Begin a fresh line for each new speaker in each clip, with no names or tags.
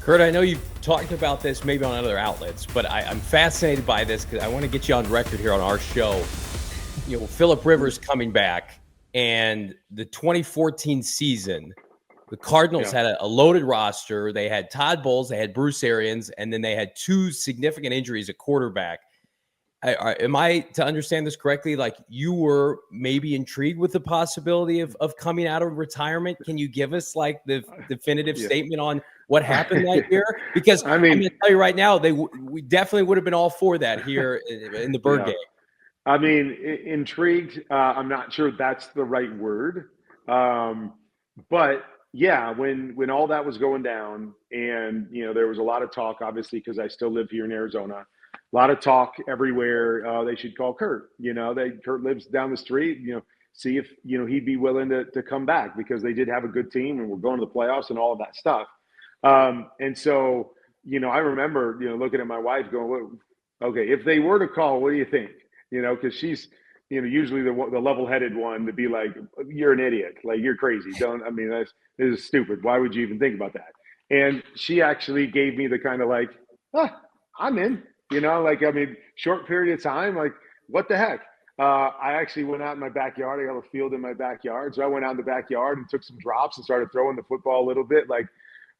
Kurt, I know you've talked about this maybe on other outlets, but I'm fascinated by this because I want to get you on record here on our show. Phillip Rivers coming back, and the 2014 season, the Cardinals had a loaded roster. They had Todd Bowles, they had Bruce Arians, and then they had two significant injuries at quarterback. Am I to understand this correctly? Like, you were maybe intrigued with the possibility of coming out of retirement. Can you give us like the definitive statement on what happened that year? Because I'm going to tell you right now, we definitely would have been all for that here in the Bird game.
I mean, intrigued. I'm not sure that's the right word. But yeah, when all that was going down, and there was a lot of talk, obviously, because I still live here in Arizona. A lot of talk everywhere. They should call Kurt. Kurt lives down the street. See if he'd be willing to come back, because they did have a good team and we're going to the playoffs and all of that stuff. And so I remember looking at my wife going, well, okay, if they were to call, what do you think? Because she's usually the level-headed one to be like, you're an idiot, like you're crazy. This is stupid. Why would you even think about that? And she actually gave me the kind of like, I'm in. Short period of time, like, what the heck? I actually went out in my backyard. I have a field in my backyard. So I went out in the backyard and took some drops and started throwing the football a little bit. Like,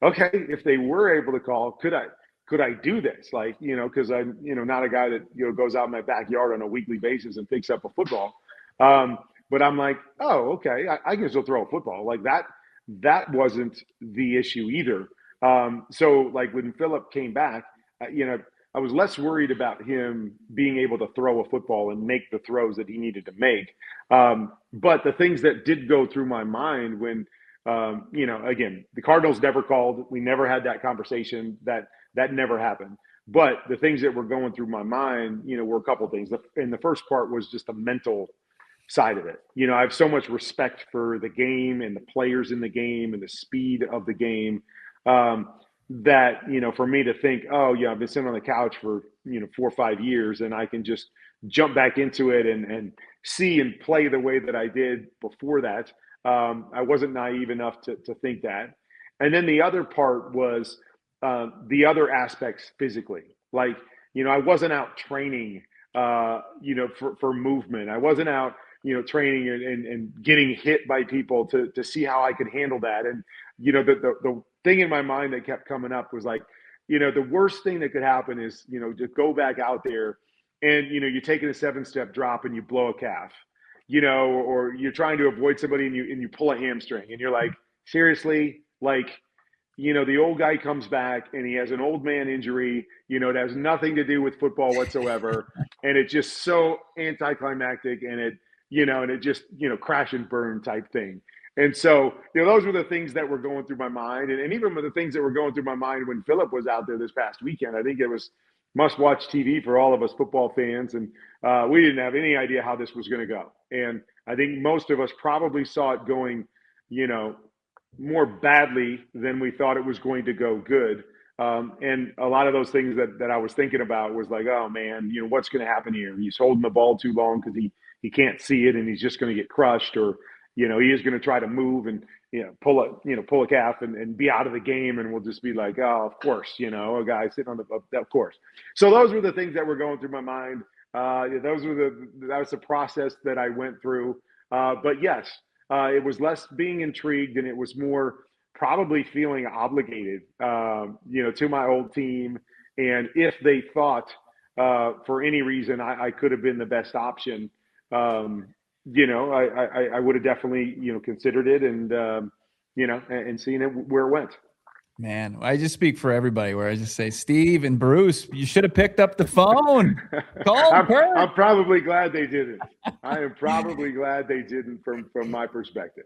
okay, if they were able to call, could I do this? Like, because I'm, not a guy that, goes out in my backyard on a weekly basis and picks up a football. But I'm like, oh, okay, I can still throw a football. Like that wasn't the issue either. So like when Phillip came back, I was less worried about him being able to throw a football and make the throws that he needed to make. But the things that did go through my mind when, again, the Cardinals never called. We never had that conversation. That never happened. But the things that were going through my mind, were a couple of things. And the first part was just the mental side of it. I have so much respect for the game and the players in the game and the speed of the game. That, for me to think, oh, yeah, I've been sitting on the couch for, 4 or 5 years and I can just jump back into it and see and play the way that I did before that. I wasn't naive enough to think that. And then the other part was the other aspects physically. Like, I wasn't out training, for movement. I wasn't out, training and getting hit by people to see how I could handle that. And, the thing in my mind that kept coming up was like, the worst thing that could happen is, to go back out there and, you're taking a 7-step drop and you blow a calf, or you're trying to avoid somebody and you pull a hamstring and you're like, seriously, like, the old guy comes back and he has an old man injury, it has nothing to do with football whatsoever. And it's just so anticlimactic and it just, crash and burn type thing. And so, those were the things that were going through my mind. And even the things that were going through my mind when Phillip was out there this past weekend, I think it was must-watch TV for all of us football fans. And we didn't have any idea how this was going to go. And I think most of us probably saw it going, more badly than we thought it was going to go good. And a lot of those things that I was thinking about was like, oh, man, what's going to happen here? He's holding the ball too long because he can't see it and he's just going to get crushed, or he is going to try to move and, pull a calf and be out of the game. And we'll just be like, oh, of course, a guy sitting on of course. So those were the things that were going through my mind. That was the process that I went through. But yes, it was less being intrigued and it was more probably feeling obligated, to my old team. And if they thought, for any reason, I could have been the best option, I would have definitely, considered it and, and seen it where it went.
Man, I just speak for everybody where I just say, Steve and Bruce, you should have picked up the phone.
I'm probably glad they didn't. I am probably glad they didn't from my perspective.